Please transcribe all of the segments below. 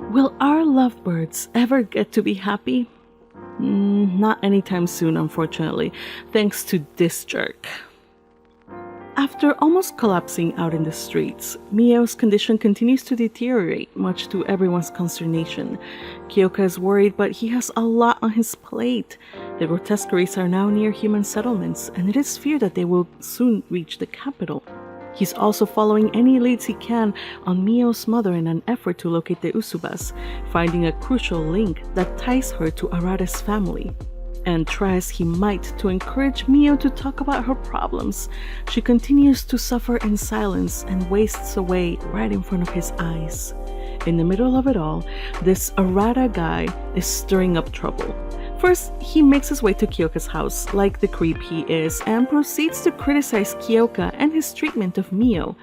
Will our lovebirds ever get to be happy? Not anytime soon, unfortunately, thanks to this jerk. After almost collapsing out in the streets, Miyo's condition continues to deteriorate, much to everyone's consternation. Kyoka is worried, but he has a lot on his plate. The grotesqueries are now near human settlements, and it is feared that they will soon reach the capital. He's also following any leads he can on Miyo's mother in an effort to locate the Usubas, finding a crucial link that ties her to Arata's family. And try as he might to encourage Miyo to talk about her problems, she continues to suffer in silence and wastes away right in front of his eyes. In the middle of it all, this Arata guy is stirring up trouble. First, he makes his way to Kyoka's house, like the creep he is, and proceeds to criticize Kyoka and his treatment of Miyo,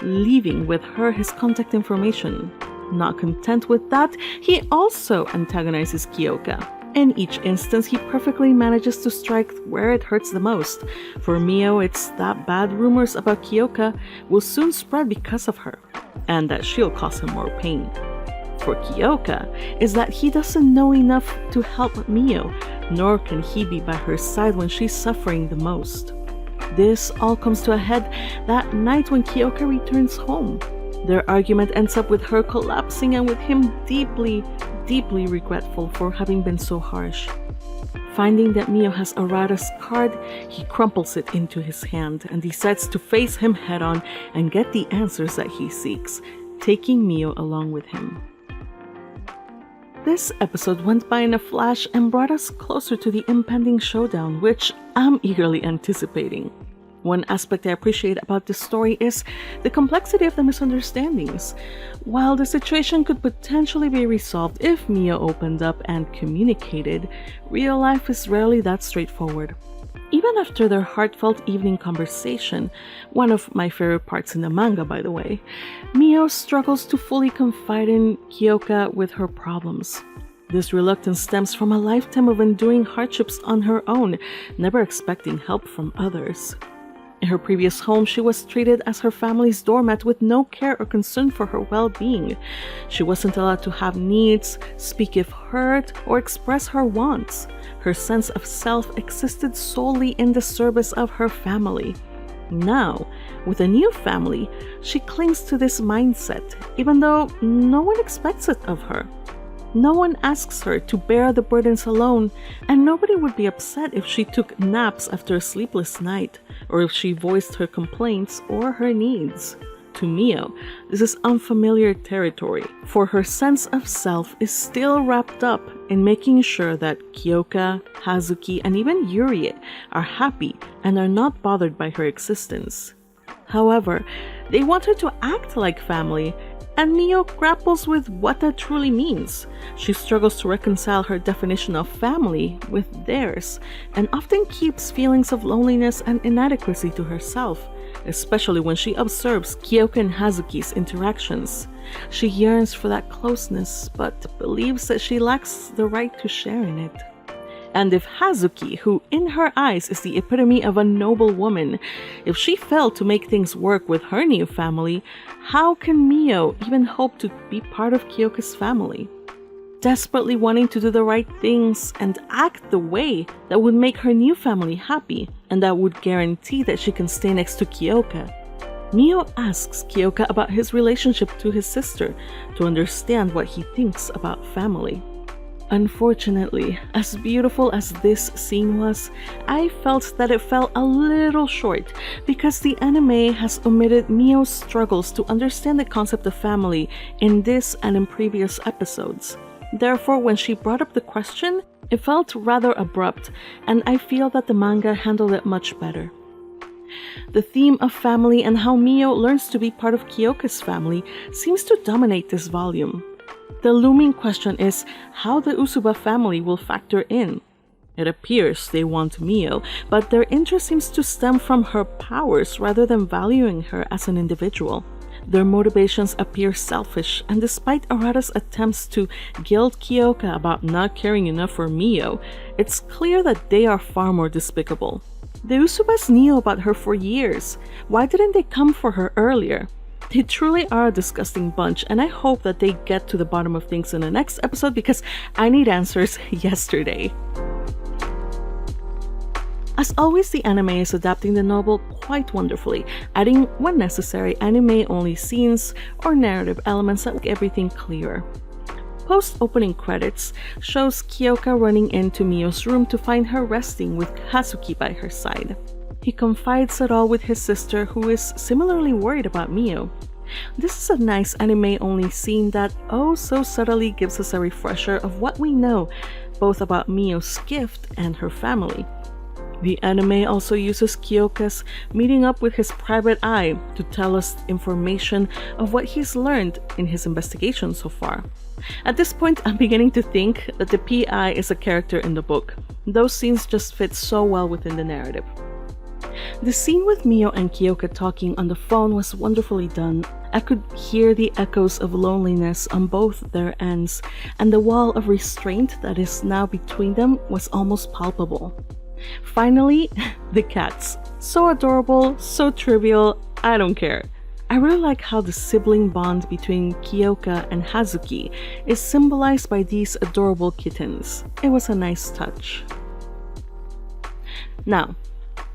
leaving with her his contact information. Not content with that, he also antagonizes Kyoka. In each instance, he perfectly manages to strike where it hurts the most. For Miyo, it's that bad rumors about Kyoka will soon spread because of her, and that she'll cause him more pain. For Kyoka is that he doesn't know enough to help Miyo, nor can he be by her side when she's suffering the most. This all comes to a head that night when Kyoka returns home. Their argument ends up with her collapsing and with him deeply regretful for having been so harsh. Finding that Miyo has Arata's card, he crumples it into his hand and decides to face him head on and get the answers that he seeks, taking Miyo along with him. This episode went by in a flash and brought us closer to the impending showdown, which I'm eagerly anticipating. One aspect I appreciate about this story is the complexity of the misunderstandings. While the situation could potentially be resolved if Miyo opened up and communicated, real life is rarely that straightforward. Even after their heartfelt evening conversation, one of my favorite parts in the manga by the way, Miyo struggles to fully confide in Kyoka with her problems. This reluctance stems from a lifetime of enduring hardships on her own, never expecting help from others. In her previous home, she was treated as her family's doormat with no care or concern for her well-being. She wasn't allowed to have needs, speak if heard, or express her wants. Her sense of self existed solely in the service of her family. Now, with a new family, she clings to this mindset, even though no one expects it of her. No one asks her to bear the burdens alone, and nobody would be upset if she took naps after a sleepless night, or if she voiced her complaints or her needs. To Miyo, this is unfamiliar territory, for her sense of self is still wrapped up in making sure that Kyoka, Hazuki, and even Yurie are happy and are not bothered by her existence. However, they want her to act like family, and Miyo grapples with what that truly means. She struggles to reconcile her definition of family with theirs, and often keeps feelings of loneliness and inadequacy to herself, especially when she observes Kyoka and Hazuki's interactions. She yearns for that closeness, but believes that she lacks the right to share in it. And if Hazuki, who in her eyes is the epitome of a noble woman, if she failed to make things work with her new family, how can Miyo even hope to be part of Kyoka's family? Desperately wanting to do the right things and act the way that would make her new family happy and that would guarantee that she can stay next to Kyoka, Miyo asks Kyoka about his relationship to his sister to understand what he thinks about family. Unfortunately, as beautiful as this scene was, I felt that it fell a little short because the anime has omitted Miyo's struggles to understand the concept of family in this and in previous episodes. Therefore, when she brought up the question, it felt rather abrupt, and I feel that the manga handled it much better. The theme of family and how Miyo learns to be part of Kyoka's family seems to dominate this volume. The looming question is how the Usuba family will factor in. It appears they want Miyo, but their interest seems to stem from her powers rather than valuing her as an individual. Their motivations appear selfish, and despite Arata's attempts to guilt Kyoka about not caring enough for Miyo, it's clear that they are far more despicable. The Usubas knew about her for years. Why didn't they come for her earlier? They truly are a disgusting bunch, and I hope that they get to the bottom of things in the next episode because I need answers yesterday. As always, the anime is adapting the novel quite wonderfully, adding, when necessary, anime-only scenes or narrative elements that make everything clearer. Post-opening credits shows Kyoka running into Miyo's room to find her resting with Hazuki by her side. He confides it all with his sister, who is similarly worried about Miyo. This is a nice anime-only scene that oh so subtly gives us a refresher of what we know, both about Miyo's gift and her family. The anime also uses Kyoka's meeting up with his private eye to tell us information of what he's learned in his investigation so far. At this point, I'm beginning to think that the PI is a character in the book. Those scenes just fit so well within the narrative. The scene with Miyo and Kyoka talking on the phone was wonderfully done. I could hear the echoes of loneliness on both their ends, and the wall of restraint that is now between them was almost palpable. Finally, the cats. So adorable, so trivial, I don't care. I really like how the sibling bond between Kyoka and Hazuki is symbolized by these adorable kittens. It was a nice touch. Now,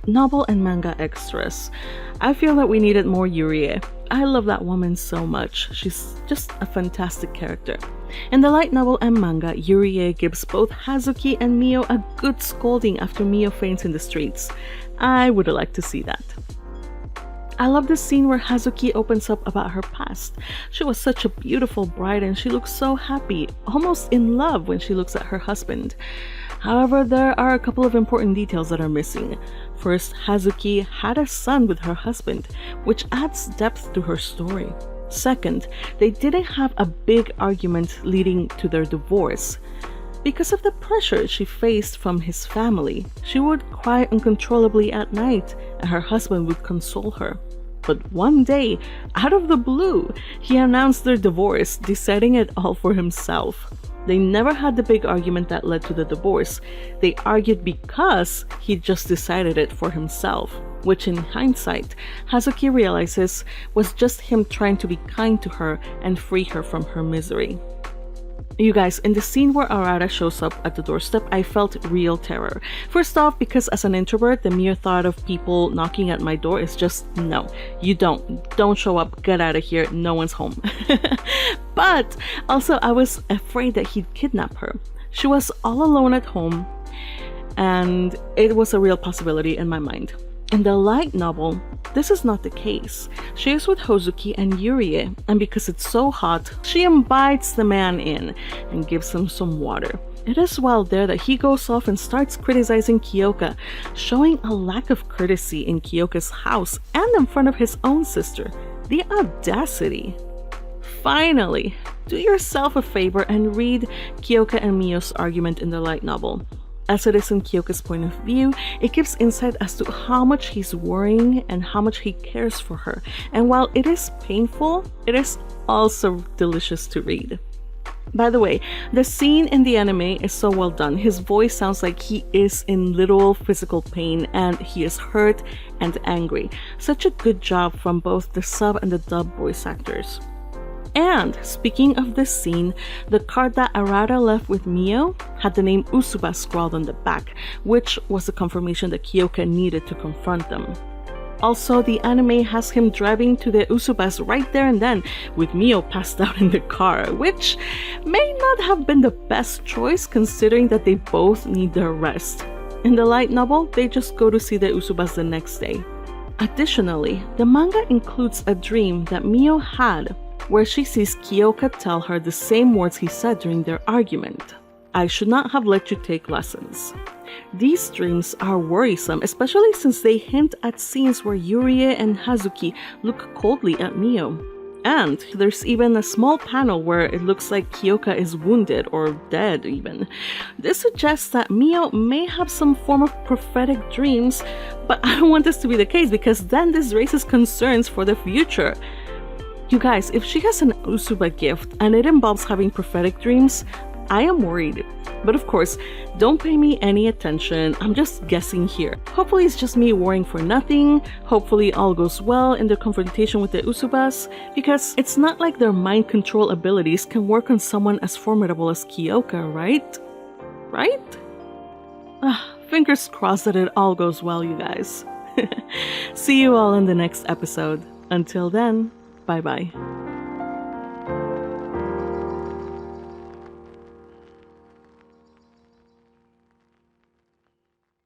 novel and manga extras. I feel that we needed more Yurie. I love that woman so much. She's just a fantastic character. In the light novel and manga, Yurie gives both Hazuki and Miyo a good scolding after Miyo faints in the streets. I would like to see that. I love the scene where Hazuki opens up about her past. She was such a beautiful bride and she looks so happy, almost in love when she looks at her husband. However, there are a couple of important details that are missing. First, Hazuki had a son with her husband, which adds depth to her story. Second, they didn't have a big argument leading to their divorce. Because of the pressure she faced from his family, she would cry uncontrollably at night, and her husband would console her. But one day, out of the blue, he announced their divorce, deciding it all for himself. They never had the big argument that led to the divorce. They argued because he just decided it for himself, which in hindsight, Hazuki realizes was just him trying to be kind to her and free her from her misery. You guys, in the scene where Arata shows up at the doorstep, I felt real terror. First off, because as an introvert, the mere thought of people knocking at my door is just, no, you don't show up, get out of here, no one's home. But also, I was afraid that he'd kidnap her. She was all alone at home, and it was a real possibility in my mind. In the light novel, this is not the case. She is with Hozuki and Yurie, and because it's so hot, she invites the man in and gives him some water. It is while there that he goes off and starts criticizing Kyoka, showing a lack of courtesy in Kyoka's house and in front of his own sister. The audacity! Finally, do yourself a favor and read Kyoka and Miyo's argument in the light novel. As it is in Kyoka's point of view, it gives insight as to how much he's worrying and how much he cares for her. And while it is painful, it is also delicious to read. By the way, the scene in the anime is so well done. His voice sounds like he is in literal physical pain and he is hurt and angry. Such a good job from both the sub and the dub voice actors. And speaking of this scene, the card that Arata left with Miyo had the name Usubas scrawled on the back, which was the confirmation that Kyoka needed to confront them. Also, the anime has him driving to the Usubas right there and then, with Miyo passed out in the car, which may not have been the best choice considering that they both need their rest. In the light novel, they just go to see the Usubas the next day. Additionally, the manga includes a dream that Miyo had where she sees Kyoka tell her the same words he said during their argument. I should not have let you take lessons. These dreams are worrisome, especially since they hint at scenes where Yurie and Hazuki look coldly at Miyo. And there's even a small panel where it looks like Kyoka is wounded or dead even. This suggests that Miyo may have some form of prophetic dreams, but I don't want this to be the case because then this raises concerns for the future. You guys, if she has an Usuba gift and it involves having prophetic dreams, I am worried. But of course, don't pay me any attention. I'm just guessing here. Hopefully it's just me worrying for nothing. Hopefully all goes well in their confrontation with the Usubas, because it's not like their mind control abilities can work on someone as formidable as Kyoka, right? Right? Fingers crossed that it all goes well, you guys. See you all in the next episode. Until then, bye-bye.